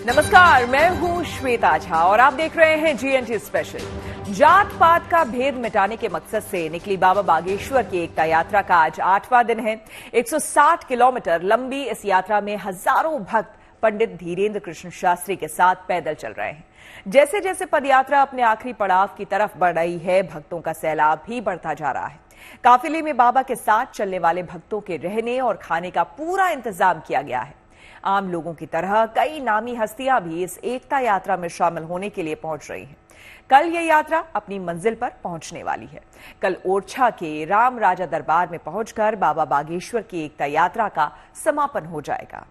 नमस्कार, मैं हूं श्वेता झा और आप देख रहे हैं जीएनटी स्पेशल। जात पात का भेद मिटाने के मकसद से निकली बाबा बागेश्वर की एकता यात्रा का आज 8वां दिन है। 160 किलोमीटर लंबी इस यात्रा में हजारों भक्त पंडित धीरेन्द्र कृष्ण शास्त्री के साथ पैदल चल रहे हैं। जैसे जैसे पदयात्रा अपने आखिरी पड़ाव की तरफ बढ़ रही है, भक्तों का सैलाब भी बढ़ता जा रहा है। काफिले में बाबा के साथ चलने वाले भक्तों के रहने और खाने का पूरा इंतजाम किया गया है। आम लोगों की तरह कई नामी हस्तियां भी इस एकता यात्रा में शामिल होने के लिए पहुंच रही हैं। कल ये यात्रा अपनी मंजिल पर पहुंचने वाली है। कल ओरछा के राम राजा दरबार में पहुंचकर बाबा बागेश्वर की एकता यात्रा का समापन हो जाएगा।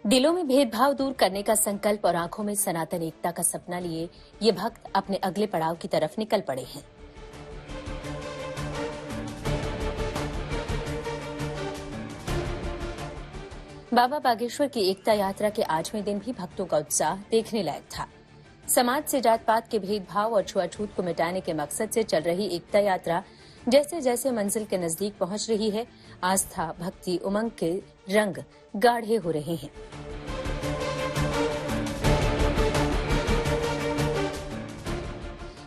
दिलों में भेदभाव दूर करने का संकल्प और आंखों में सनातन एकता का सपना लिए ये भक्त अपने अगले पड़ाव की तरफ निकल पड़े हैं। बाबा बागेश्वर की एकता यात्रा के 8वें दिन भी भक्तों का उत्साह देखने लायक था। समाज से जात पात के भेदभाव और छुआछूत को मिटाने के मकसद से चल रही एकता यात्रा जैसे जैसे मंजिल के नजदीक पहुंच रही है, आस्था, भक्ति, उमंग के रंग गाढ़े हो रहे हैं।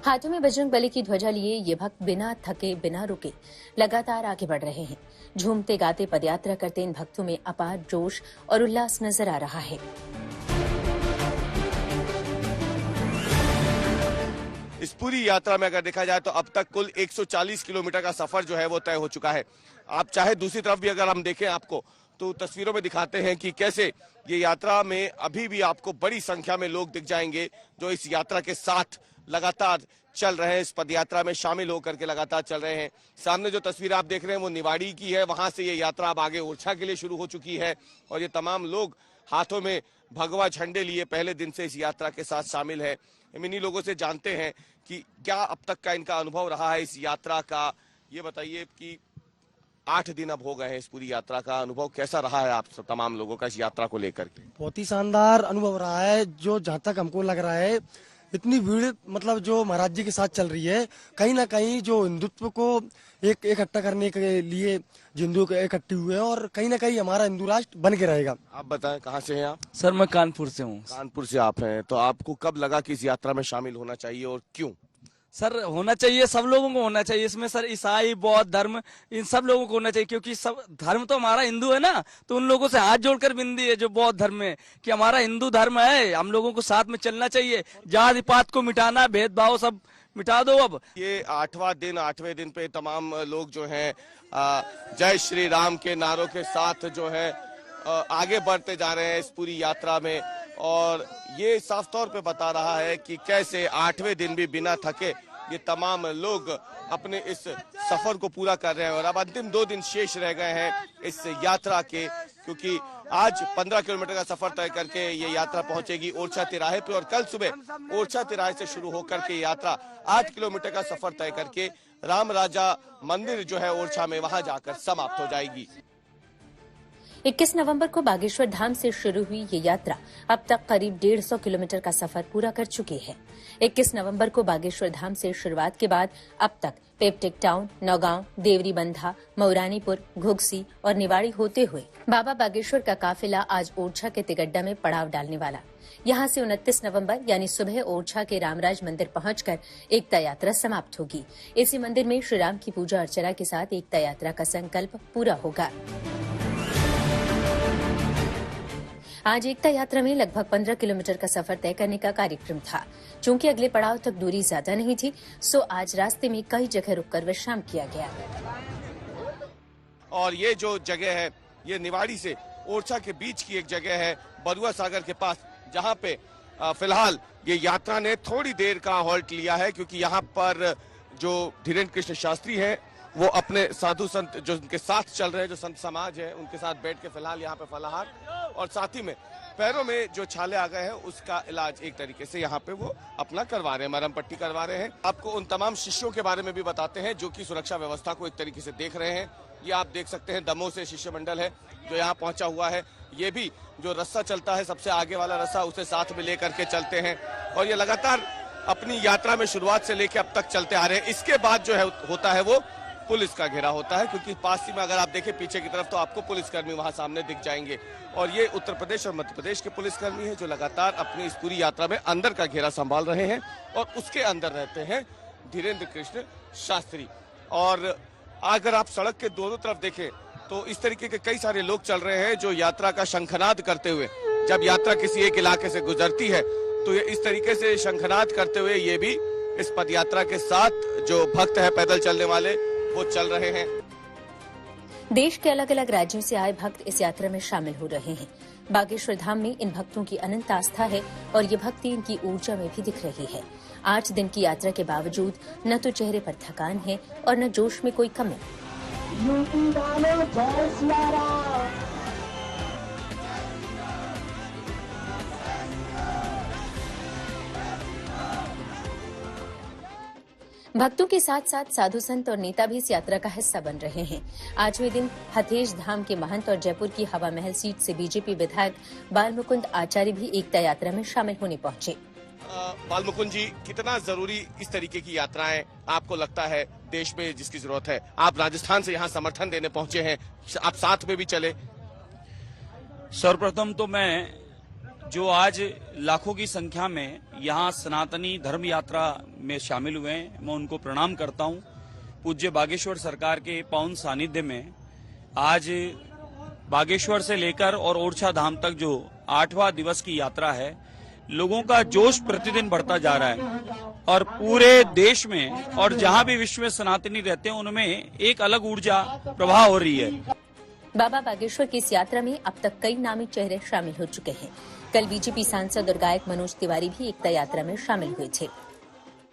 हाथों में बजरंग बली की ध्वजा लिए ये भक्त बिना थके बिना रुके लगातार आगे बढ़ रहे हैं। झूमते गाते पदयात्रा करते इन भक्तों में अपार जोश और उल्लास नजर आ रहा है। इस पूरी यात्रा में अगर देखा जाए तो अब तक कुल 140 किलोमीटर का सफर जो है वो तय हो चुका है। आप चाहे दूसरी तरफ भी अगर हम देखें आपको तो तस्वीरों में दिखाते हैं कि कैसे ये यात्रा में अभी भी आपको बड़ी संख्या में लोग दिख जाएंगे जो इस यात्रा के साथ लगातार चल रहे हैं, इस पदयात्रा में शामिल होकर के लगातार चल रहे हैं। सामने जो तस्वीर आप देख रहे हैं वो निवाड़ी की है, वहां से ये यात्रा अब आगे ओरछा के लिए शुरू हो चुकी है और ये तमाम लोग हाथों में भगवा झंडे लिए पहले दिन से इस यात्रा के साथ शामिल है। हम इन्हीं लोगों से जानते हैं कि क्या अब तक का इनका अनुभव रहा है इस यात्रा का। ये बताइए कि 8 दिन अब हो गए हैं, इस पूरी यात्रा का अनुभव कैसा रहा है आप सब तमाम लोगों का इस यात्रा को लेकर के? बहुत ही शानदार अनुभव रहा है। जो जहाँ तक हमको लग रहा है इतनी भीड़ मतलब जो महाराज जी के साथ चल रही है, कहीं ना कहीं जो हिंदुत्व को इकट्ठा करने के लिए हिंदू इकट्ठे हुए हैं और कहीं ना कहीं हमारा हिंदू राष्ट्र बन के रहेगा। आप बताएं कहाँ से हैं आप? सर मैं कानपुर से हूँ। कानपुर से आप हैं, तो आपको कब लगा कि इस यात्रा में शामिल होना चाहिए और क्यों? सर होना चाहिए, सब लोगों को होना चाहिए इसमें सर। ईसाई, बौद्ध धर्म, इन सब लोगों को होना चाहिए क्योंकि सब धर्म तो हमारा हिंदू है ना। तो उन लोगों से हाथ जोड़कर विनती है जो बौद्ध धर्म में कि हमारा हिंदू धर्म है, हम लोगों को साथ में चलना चाहिए। जाति पात को मिटाना, भेदभाव सब मिटा दो। अब ये 8वें दिन पे तमाम लोग जो हैं जय श्री राम के नारों के साथ जो है आगे बढ़ते जा रहे हैं इस पूरी यात्रा में और ये साफ तौर पे बता रहा है कि कैसे 8वें दिन भी बिना थके ये तमाम लोग अपने इस सफर को पूरा कर रहे हैं और अब अंतिम 2 दिन शेष रह गए हैं इस यात्रा के, क्योंकि आज 15 किलोमीटर का सफर तय करके ये यात्रा पहुंचेगी ओरछा तिराहे पे और कल सुबह ओरछा तिराहे से शुरू होकर के यात्रा 8 किलोमीटर का सफर तय करके राम राजा मंदिर जो है ओरछा में वहां जाकर समाप्त हो जाएगी। 21 नवंबर को बागेश्वर धाम से शुरू हुई ये यात्रा अब तक करीब 150 किलोमीटर का सफर पूरा कर चुकी है। 21 नवंबर को बागेश्वर धाम से शुरुआत के बाद अब तक पेप्टिक टाउन, नौगांव, देवरी बंधा, मऊरानीपुर, घुघसी और निवाड़ी होते हुए बाबा बागेश्वर का काफिला आज ओरछा के तिगड्डा में पड़ाव डालने वाला। यहां से 29 नवंबर यानी सुबह ओरछा के रामराज मंदिर पहुंचकर एकता यात्रा समाप्त होगी। इसी मंदिर में श्री राम की पूजा अर्चना के साथ एकता यात्रा का संकल्प पूरा होगा। आज एकता यात्रा में लगभग 15 किलोमीटर का सफर तय करने का कार्यक्रम था। चूंकि अगले पड़ाव तक दूरी ज्यादा नहीं थी, सो आज रास्ते में कई जगह रुककर विश्राम किया गया। और ये जो जगह है ये निवाड़ी से ओरछा के बीच की एक जगह है बरुआ सागर के पास, जहां पे फिलहाल ये यात्रा ने थोड़ी देर का हॉल्ट लिया है, क्योंकि यहाँ पर जो धीरेन्द्र कृष्ण शास्त्री हैं वो अपने साधु संत जो उनके साथ चल रहे हैं, जो संत समाज है, उनके साथ बैठ के फिलहाल यहाँ पे फलाहार और साथ ही में पैरों में जो छाले आ गए हैं उसका इलाज एक तरीके से यहाँ पे वो अपना करवा रहे हैं, मरहम पट्टी करवा रहे हैं। आपको उन तमाम शिष्यों के बारे में भी बताते हैं जो कि सुरक्षा व्यवस्था को एक तरीके से देख रहे हैं। ये आप देख सकते हैं दमोह से शिष्य मंडल है जो यहाँ पहुंचा हुआ है। ये भी जो रस्सा चलता है, सबसे आगे वाला रस्सा, उसे साथ में लेकर के चलते हैं और ये लगातार अपनी यात्रा में शुरुआत से लेकर अब तक चलते आ रहे हैं। इसके बाद जो है होता है वो पुलिस का घेरा होता है, क्योंकि पास ही में अगर आप देखें पीछे की तरफ तो आपको पुलिसकर्मी वहां सामने दिख जाएंगे और ये उत्तर प्रदेश और मध्य प्रदेश के पुलिसकर्मी हैं जो लगातार अपनी इस पूरी यात्रा में अंदर का घेरा संभाल रहे हैं और उसके अंदर रहते हैं धीरेन्द्र कृष्ण शास्त्री। और अगर आप सड़क के दोनों तरफ देखें तो इस तरीके के कई सारे लोग चल रहे हैं जो यात्रा का शंखनाद करते हुए, जब यात्रा किसी एक इलाके से गुजरती है तो ये इस तरीके से शंखनाद करते हुए ये भी इस पद यात्रा के साथ जो भक्त है पैदल चलने वाले वो चल रहे हैं। देश के अलग अलग राज्यों से आए भक्त इस यात्रा में शामिल हो रहे हैं। बागेश्वर धाम में इन भक्तों की अनंत आस्था है और ये भक्ति इनकी ऊर्जा में भी दिख रही है। 8 दिन की यात्रा के बावजूद न तो चेहरे पर थकान है और न जोश में कोई कमी। भक्तों के साथ साथ साधु संत और नेता भी इस यात्रा का हिस्सा बन रहे हैं। 8वें दिन हथेश धाम के महंत और जयपुर की हवा महल सीट से बीजेपी विधायक बालमुकुंद आचार्य भी एकता यात्रा में शामिल होने पहुंचे। बालमुकुंद जी, कितना जरूरी इस तरीके की यात्राएं आपको लगता है देश में जिसकी जरूरत है? आप राजस्थान से यहाँ समर्थन देने पहुंचे हैं, आप साथ में भी चले। सर्वप्रथम तो मैं जो आज लाखों की संख्या में यहाँ सनातनी धर्म यात्रा में शामिल हुए हैं, मैं उनको प्रणाम करता हूँ। पूज्य बागेश्वर सरकार के पावन सानिध्य में आज बागेश्वर से लेकर और ओरछा धाम तक जो 8वां दिवस की यात्रा है, लोगों का जोश प्रतिदिन बढ़ता जा रहा है और पूरे देश में और जहाँ भी विश्व में सनातनी रहते हैं उनमें एक अलग ऊर्जा प्रवाह हो रही है। बाबा बागेश्वर की इस यात्रा में अब तक कई नामी चेहरे शामिल हो चुके हैं। कल बीजेपी सांसद और गायक मनोज तिवारी भी एकता यात्रा में शामिल हुए थे।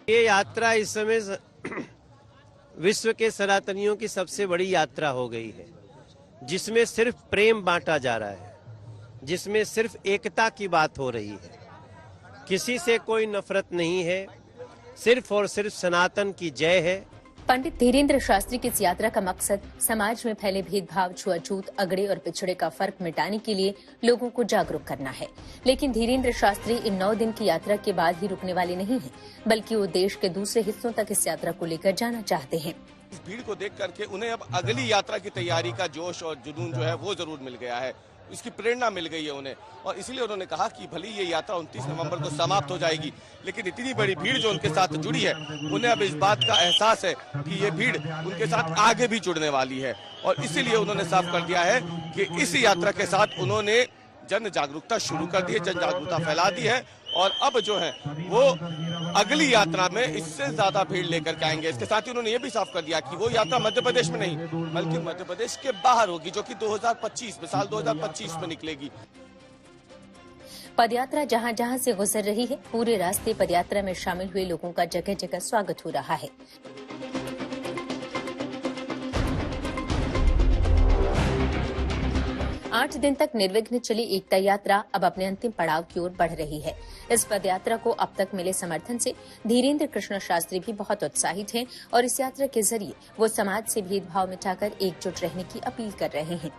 ये यात्रा इस समय विश्व के सनातनियों की सबसे बड़ी यात्रा हो गई है, जिसमें सिर्फ प्रेम बांटा जा रहा है, जिसमें सिर्फ एकता की बात हो रही है। किसी से कोई नफरत नहीं है, सिर्फ और सिर्फ सनातन की जय है। पंडित धीरेन्द्र शास्त्री की इस यात्रा का मकसद समाज में फैले भेदभाव, छुआछूत, अगड़े और पिछड़े का फर्क मिटाने के लिए लोगों को जागरूक करना है। लेकिन धीरेन्द्र शास्त्री इन 9 दिन की यात्रा के बाद ही रुकने वाले नहीं हैं, बल्कि वो देश के दूसरे हिस्सों तक इस यात्रा को लेकर जाना चाहते हैं। इस भीड़ को देख करके उन्हें अब अगली यात्रा की तैयारी का जोश और जुनून जो है वो जरूर मिल गया है, इसकी प्रेरणा मिल गई है उन्हें और इसलिए उन्होंने कहा कि भले ये यात्रा 29 नवंबर को समाप्त हो जाएगी, लेकिन इतनी बड़ी भीड़ जो उनके साथ जुड़ी है, उन्हें अब इस बात का एहसास है कि ये भीड़ उनके साथ आगे भी जुड़ने वाली है और इसीलिए उन्होंने साफ कर दिया है कि इस यात्रा के साथ उन्होंने जन जागरूकता शुरू कर दी है, जन जागरूकता फैला दी है और अब जो है वो अगली यात्रा में इससे ज्यादा भीड़ लेकर के आएंगे। इसके साथ ही उन्होंने ये भी साफ कर दिया कि वो यात्रा मध्य प्रदेश में नहीं बल्कि मध्य प्रदेश के बाहर होगी, जो कि 2025 में साल 2025 में निकलेगी। पदयात्रा जहां जहां से गुजर रही है, पूरे रास्ते पदयात्रा में शामिल हुए लोगों का जगह जगह स्वागत हो रहा है। आठ दिन तक निर्विघ्न चली एकता यात्रा अब अपने अंतिम पड़ाव की ओर बढ़ रही है। इस पदयात्रा को अब तक मिले समर्थन से धीरेन्द्र कृष्ण शास्त्री भी बहुत उत्साहित हैं और इस यात्रा के जरिए वो समाज से भेदभाव मिटाकर एकजुट रहने की अपील कर रहे हैं।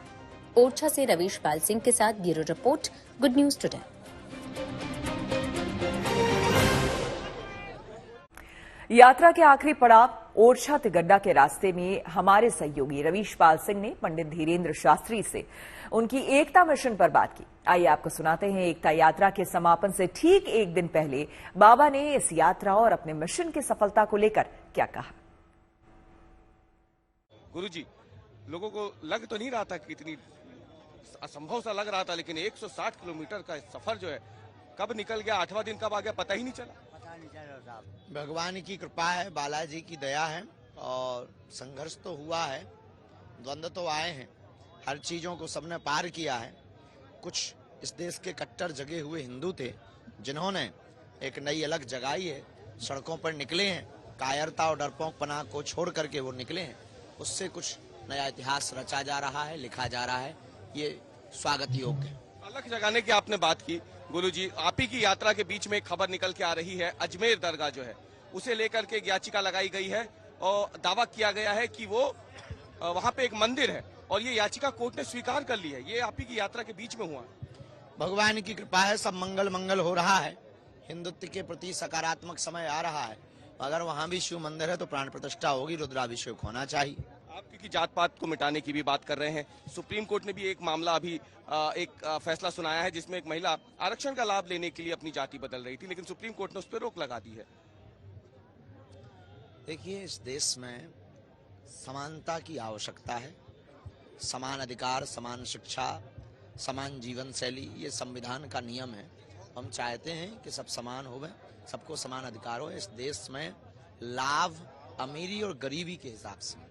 ओरछा से रवीश पाल सिंह के साथ bureau report, good news today. यात्रा के आखिरी पड़ाव ओरछा तिगड्डा के रास्ते में हमारे सहयोगी रवीश पाल सिंह ने पंडित धीरेन्द्र शास्त्री से उनकी एकता मिशन पर बात की। आइए आपको सुनाते हैं एकता यात्रा के समापन से ठीक एक दिन पहले बाबा ने इस यात्रा और अपने मिशन की सफलता को लेकर क्या कहा। गुरुजी, लोगों को लग तो नहीं रहा था कि इतनी असंभव सा लग रहा था, लेकिन 160 किलोमीटर का सफर जो है कब निकल गया, 8वां दिन कब आ गया पता ही नहीं चला। भगवान की कृपा है, बालाजी की दया है और संघर्ष तो हुआ है, द्वंद्व तो आए हैं, हर चीजों को सबने पार किया है कुछ इस देश के कट्टर जगे हुए हिंदू थे जिन्होंने एक नई अलग जगाई है, सड़कों पर निकले हैं, कायरता और डरपोकपना को छोड़ करके वो निकले हैं, उससे कुछ नया इतिहास रचा जा रहा है, लिखा जा रहा है, ये स्वागत योग्य है। अलग जगाने की आपने बात की गुरुजी, आप ही की यात्रा के बीच में एक खबर निकल के आ रही है, अजमेर दरगाह जो है उसे लेकर के एक याचिका लगाई गई है और दावा किया गया है कि वो वहां पे एक मंदिर है और ये याचिका कोर्ट ने स्वीकार कर ली है। ये आप ही की यात्रा के बीच में हुआ है। भगवान की कृपा है, सब मंगल मंगल हो रहा है, हिंदुत्व के प्रति सकारात्मक समय आ रहा है। अगर वहां भी शिव मंदिर है तो प्राण प्रतिष्ठा होगी, रुद्राभिषेक होना चाहिए। आप क्योंकि जात पात को मिटाने की भी बात कर रहे हैं, सुप्रीम कोर्ट ने भी एक मामला अभी एक फैसला सुनाया है जिसमें एक महिला आरक्षण का लाभ लेने के लिए अपनी जाति बदल रही थी, लेकिन सुप्रीम कोर्ट ने उस पर रोक लगा दी है। देखिए, इस देश में समानता की आवश्यकता है, समान अधिकार, समान शिक्षा, समान जीवन शैली, ये संविधान का नियम है। हम चाहते हैं कि सब समान होवे, सबको समान अधिकार हो। इस देश में लाभ अमीरी और गरीबी के हिसाब से।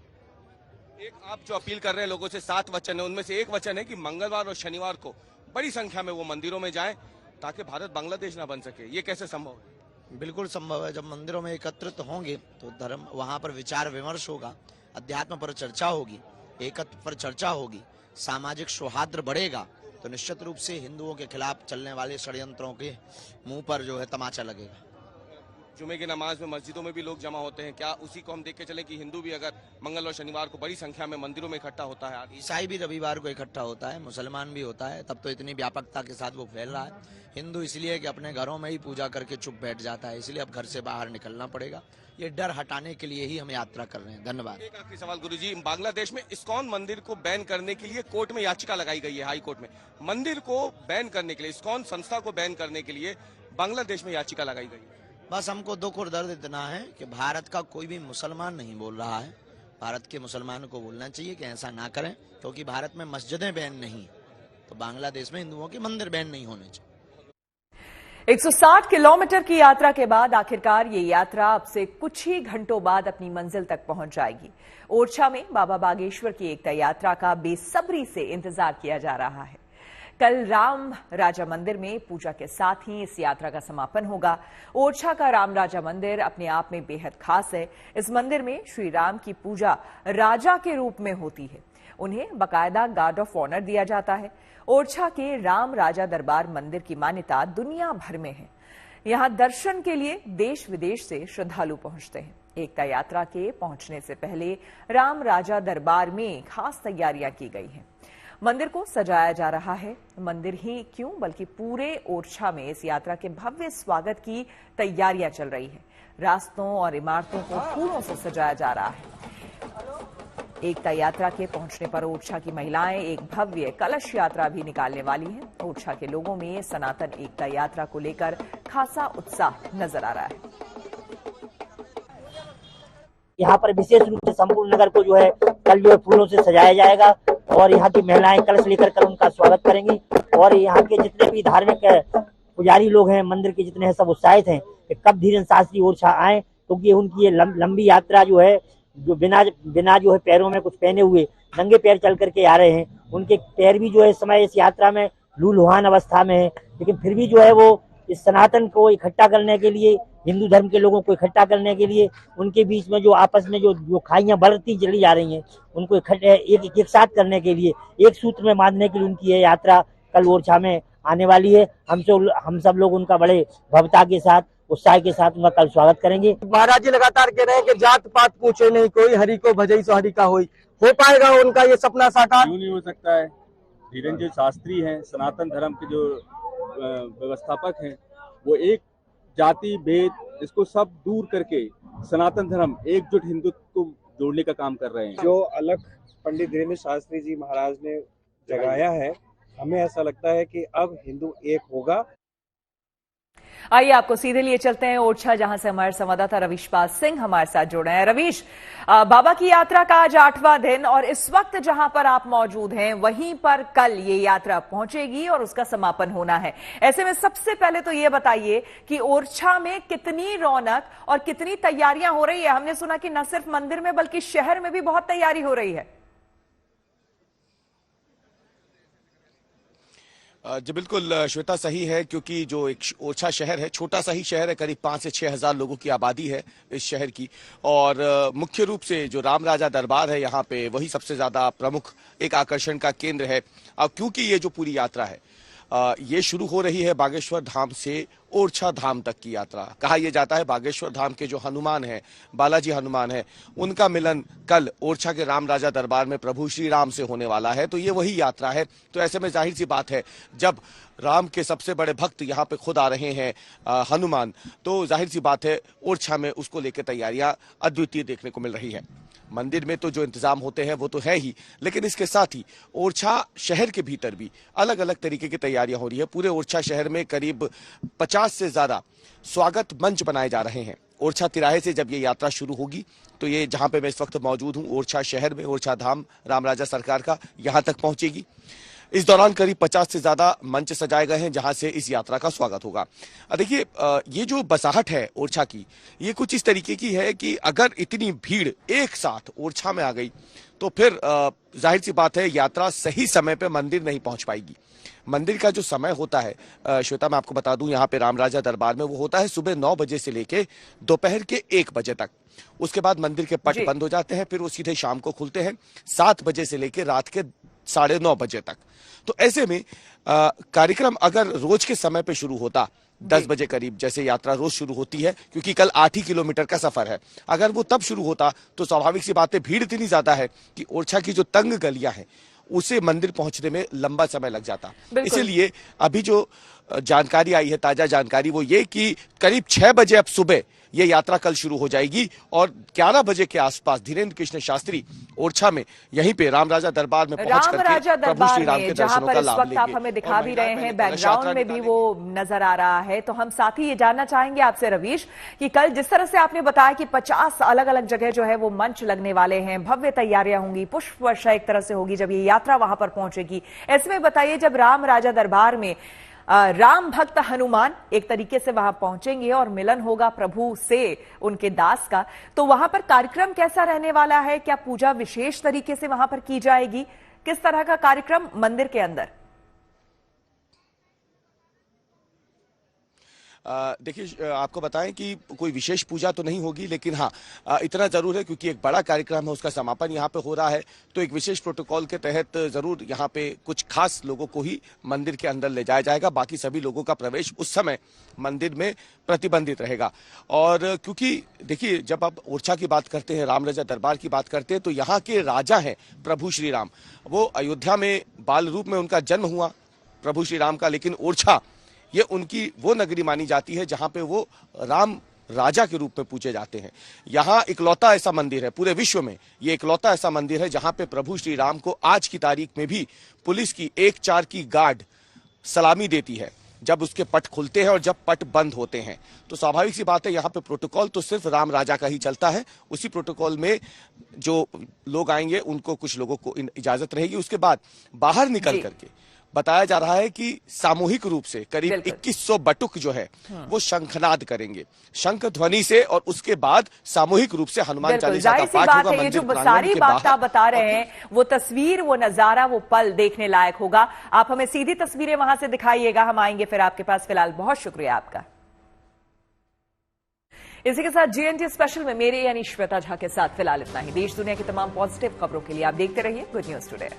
एक आप जो अपील कर रहे हैं लोगों से 7 वचन है, उनमें से एक वचन है कि मंगलवार और शनिवार को बड़ी संख्या में वो मंदिरों में जाएं ताकि भारत बांग्लादेश ना बन सके। ये कैसे संभव है? बिल्कुल संभव है। जब मंदिरों में एकत्रित होंगे तो धर्म, वहां पर विचार विमर्श होगा, अध्यात्म पर चर्चा होगी, एकत्व पर चर्चा होगी, सामाजिक सौहार्द बढ़ेगा, तो निश्चित रूप से हिंदुओं के खिलाफ चलने वाले षड्यंत्रों के मुंह पर जो है तमाचा लगेगा। जुमे की नमाज में मस्जिदों में भी लोग जमा होते हैं, क्या उसी को हम देख के चले कि हिंदू भी अगर मंगल और शनिवार को बड़ी संख्या में मंदिरों में इकट्ठा होता है? ईसाई भी रविवार को इकट्ठा होता है, मुसलमान भी होता है, तब तो इतनी व्यापकता के साथ वो फैल रहा है। हिंदू इसलिए कि अपने घरों में ही पूजा करके चुप बैठ जाता है, इसलिए अब घर से बाहर निकलना पड़ेगा। ये डर हटाने के लिए ही हम यात्रा कर रहे हैं। धन्यवाद। एक आखिरी सवाल गुरुजी, बांग्लादेश में इस्कॉन मंदिर को बैन करने के लिए कोर्ट में याचिका लगाई गई है, हाई कोर्ट में। मंदिर को बैन करने के लिए, इस्कॉन संस्था को बैन करने के लिए बांग्लादेश में याचिका लगाई गई है। बस हमको दुख और दर्द इतना है कि भारत का कोई भी मुसलमान नहीं बोल रहा है। भारत के मुसलमानों को बोलना चाहिए कि ऐसा ना करें, क्योंकि भारत में मस्जिदें बैन नहीं, तो बांग्लादेश में हिंदुओं के मंदिर बैन नहीं होने चाहिए। 160 किलोमीटर की यात्रा के बाद आखिरकार ये यात्रा अब से कुछ ही घंटों बाद अपनी मंजिल तक पहुंच जाएगी। ओरछा में बाबा बागेश्वर की एकता यात्रा का बेसब्री से इंतजार किया जा रहा है। कल राम राजा मंदिर में पूजा के साथ ही इस यात्रा का समापन होगा। ओरछा का राम राजा मंदिर अपने आप में बेहद खास है। इस मंदिर में श्री राम की पूजा राजा के रूप में होती है, उन्हें बाकायदा गार्ड ऑफ ऑनर दिया जाता है। ओरछा के राम राजा दरबार मंदिर की मान्यता दुनिया भर में है। यहां दर्शन के लिए देश विदेश से श्रद्धालु पहुंचते हैं। एकता यात्रा के पहुंचने से पहले राम राजा दरबार में खास तैयारियां की गई हैं। मंदिर को सजाया जा रहा है। मंदिर ही क्यों बल्कि पूरे ओरछा में इस यात्रा के भव्य स्वागत की तैयारियां चल रही है। रास्तों और इमारतों को फूलों से सजाया जा रहा है। एकता यात्रा के पहुंचने पर ओरछा की महिलाएं एक भव्य कलश यात्रा भी निकालने वाली हैं। ओरछा के लोगों में सनातन एकता यात्रा को लेकर खासा उत्साह नजर आ रहा है। यहाँ पर विशेष रूप से संपूर्ण नगर को जो है कल जो है फूलों से सजाया जाएगा और यहाँ की महिलाएं कलश लेकर कल उनका स्वागत करेंगी। और यहाँ के जितने भी धार्मिक पुजारी लोग हैं, मंदिर के जितने हैं, सब उत्साहित हैं कि कब धीरेन्द्र शास्त्री ओरछा आए, क्योंकि उनकी ये लंबी यात्रा जो है, जो बिना जो है पैरों में कुछ पहने हुए नंगे पैर चल करके आ रहे हैं। उनके पैर भी जो है इस समय इस यात्रा में लूलुहान अवस्था में है, लेकिन फिर भी जो है वो इस सनातन को इकट्ठा करने के लिए, हिंदू धर्म के लोगों को इकट्ठा करने के लिए, उनके बीच में जो आपस में जो खाइयां बढ़ती चली जा रही हैं, उनको एक साथ करने के लिए, एक सूत्र में बांधने के लिए उनकी ये यात्रा कल ओरछा में आने वाली है। हम सब लोग उनका बड़े भव्यता के साथ, उत्साह के साथ उनका कल स्वागत करेंगे। महाराज जी लगातार कह रहे हैं कि जात पात पूछे नहीं कोई, हरि को भजई सो हरि का होई। हो पाएगा उनका ये सपना साकार? क्यों नहीं हो सकता है। धीरेन्द्र शास्त्री हैं, सनातन धर्म के जो व्यवस्थापक हैं, वो एक जाति भेद इसको सब दूर करके सनातन धर्म, एकजुट हिंदुत्व को जोड़ने का काम कर रहे हैं। जो अलग पंडित धीरेन्द्र शास्त्री जी महाराज ने जगाया है, हमें ऐसा लगता है कि अब हिंदू एक होगा। आइए आपको सीधे लिए चलते हैं ओरछा, जहां से हमारे संवाददाता रवीश पाल सिंह हमारे साथ जुड़े हैं। रवीश, बाबा की यात्रा का आज 8वां दिन और इस वक्त जहां पर आप मौजूद हैं वहीं पर कल ये यात्रा पहुंचेगी और उसका समापन होना है। ऐसे में सबसे पहले तो ये बताइए कि ओरछा में कितनी रौनक और कितनी तैयारियां हो रही है। हमने सुना कि न सिर्फ मंदिर में बल्कि शहर में भी बहुत तैयारी हो रही है। जी बिल्कुल श्वेता, सही है, क्योंकि जो एक ओरछा शहर है, छोटा सा ही शहर है, करीब 5 से 6 हजार लोगों की आबादी है इस शहर की। और मुख्य रूप से जो राम राजा दरबार है यहाँ पे, वही सबसे ज्यादा प्रमुख एक आकर्षण का केंद्र है। अब क्योंकि ये जो पूरी यात्रा है ये शुरू हो रही है बागेश्वर धाम से ओरछा धाम तक की यात्रा। कहा यह जाता है बागेश्वर धाम के जो हनुमान है, बालाजी हनुमान है, उनका मिलन कल ओरछा के राम राजा दरबार में प्रभु श्री राम से होने वाला है। तो ये वही यात्रा है। तो ऐसे में जाहिर सी बात है, जब राम के सबसे बड़े भक्त यहाँ पे खुद आ रहे हैं हनुमान, तो जाहिर सी बात है ओरछा में उसको लेकर तैयारियां अद्वितीय देखने को मिल रही है। मंदिर में तो जो इंतजाम होते हैं वो तो है ही, लेकिन इसके साथ ही ओरछा शहर के भीतर भी अलग अलग तरीके की तैयारियां हो रही है। पूरे ओरछा शहर में करीब 50 से ज्यादा स्वागत मंच बनाए जा रहे हैं। ओरछा तिराहे से जब ये यात्रा शुरू होगी, तो ये जहां पे मैं इस वक्त मौजूद हूं, ओरछा शहर में ओरछा धाम राम राजा सरकार का, यहां तक पहुंचेगी। इस दौरान करीब 50 से ज्यादा मंच सजाए गए हैं जहां से इस यात्रा का स्वागत होगा। देखिए, ये जो बसाहट है ओरछा की, ये कुछ इस तरीके की है कि अगर इतनी भीड़ एक साथ ओरछा में आ गई तो फिर जाहिर सी बात है यात्रा सही समय पे मंदिर नहीं पहुंच पाएगी। मंदिर का जो समय होता है श्वेता, मैं आपको बता दूं, यहाँ पे राम राजा दरबार में वो होता है सुबह 9 बजे से लेके दोपहर के 1 बजे तक। उसके बाद मंदिर के पट बंद हो जाते हैं, फिर वो सीधे शाम को खुलते हैं 7 बजे से लेके रात के 9:30 बजे तक। तो ऐसे में कार्यक्रम अगर रोज के समय पे शुरू होता 10 बजे करीब, जैसे यात्रा रोज शुरू होती है, क्योंकि कल 8 ही किलोमीटर का सफर है, अगर वो तब शुरू होता तो स्वाभाविक सी बात है भीड़ इतनी ज्यादा है कि ओरछा की जो तंग गलियां हैं उसे मंदिर पहुंचने में लंबा समय लग जाता। इसीलिए अभी जो जानकारी आई है, ताजा जानकारी, वो ये कि करीब 6 बजे अब सुबह ये यात्रा कल शुरू हो जाएगी और 11 बजे के आसपास धीरेन्द्र कृष्ण शास्त्री ओरछा में यहीं पे राम राजा दरबार में पहुंच करके प्रभु श्री राम के दर्शनों का लाभ लेंगे। आप हमें दिखा भी रहे हैं, बैकग्राउंड में भी वो नजर आ रहा है। तो हम साथ ही ये जानना चाहेंगे आपसे रवीश कि कल जिस तरह से आपने बताया कि 50 अलग अलग जगह जो है वो मंच लगने वाले हैं, भव्य तैयारियां होंगी, पुष्प वर्षा एक तरह से होगी जब ये यात्रा वहां पर पहुंचेगी। ऐसे में बताइए, जब राम राजा दरबार में राम भक्त हनुमान एक तरीके से वहां पहुंचेंगे और मिलन होगा प्रभु से उनके दास का, तो वहां पर कार्यक्रम कैसा रहने वाला है? क्या पूजा विशेष तरीके से वहां पर की जाएगी? किस तरह का कार्यक्रम मंदिर के अंदर? देखिए, आपको बताएं कि कोई विशेष पूजा तो नहीं होगी, लेकिन हाँ इतना जरूर है क्योंकि एक बड़ा कार्यक्रम है, उसका समापन यहाँ पे हो रहा है, तो एक विशेष प्रोटोकॉल के तहत जरूर यहाँ पे कुछ खास लोगों को ही मंदिर के अंदर ले जाया जाएगा। बाकी सभी लोगों का प्रवेश उस समय मंदिर में प्रतिबंधित रहेगा। और क्योंकि देखिए, जब आप ओरछा की बात करते हैं, राम राजा दरबार की बात करते हैं, तो यहाँ के राजा हैं प्रभु श्री राम। वो अयोध्या में बाल रूप में उनका जन्म हुआ प्रभु श्री राम का, लेकिन ओरछा ये उनकी वो नगरी मानी जाती है जहां पे वो राम राजा के रूप में पूजे जाते हैं। यहाँ इकलौता ऐसा मंदिर है पूरे विश्व में, ये इकलौता ऐसा मंदिर है जहां पे प्रभु श्री राम को आज की तारीख में भी पुलिस की 1-4 की गार्ड सलामी देती है जब उसके पट खुलते हैं और जब पट बंद होते हैं। तो स्वाभाविक सी बात है, यहाँ पे प्रोटोकॉल तो सिर्फ राम राजा का ही चलता है। उसी प्रोटोकॉल में जो लोग आएंगे उनको, कुछ लोगों को इजाजत रहेगी। उसके बाद बाहर निकल करके बताया जा रहा है कि सामूहिक रूप से करीब 2100 बटुक जो है वो शंखनाद करेंगे, शंख ध्वनि से, और उसके बाद सामूहिक रूप से हनुमान चालीसा का पाठ होगा। ये जो सारी बात आप बता रहे हैं, वो तस्वीर, वो नजारा, वो पल देखने लायक होगा। आप हमें सीधी तस्वीरें वहां से दिखाइएगा, हम आएंगे फिर आपके पास। फिलहाल बहुत शुक्रिया आपका। इसी के साथ GNT स्पेशल में मेरे यानी श्वेता झा के साथ फिलहाल इतना ही। देश दुनिया की तमाम पॉजिटिव खबरों के लिए आप देखते रहिए गुड न्यूज टुडे।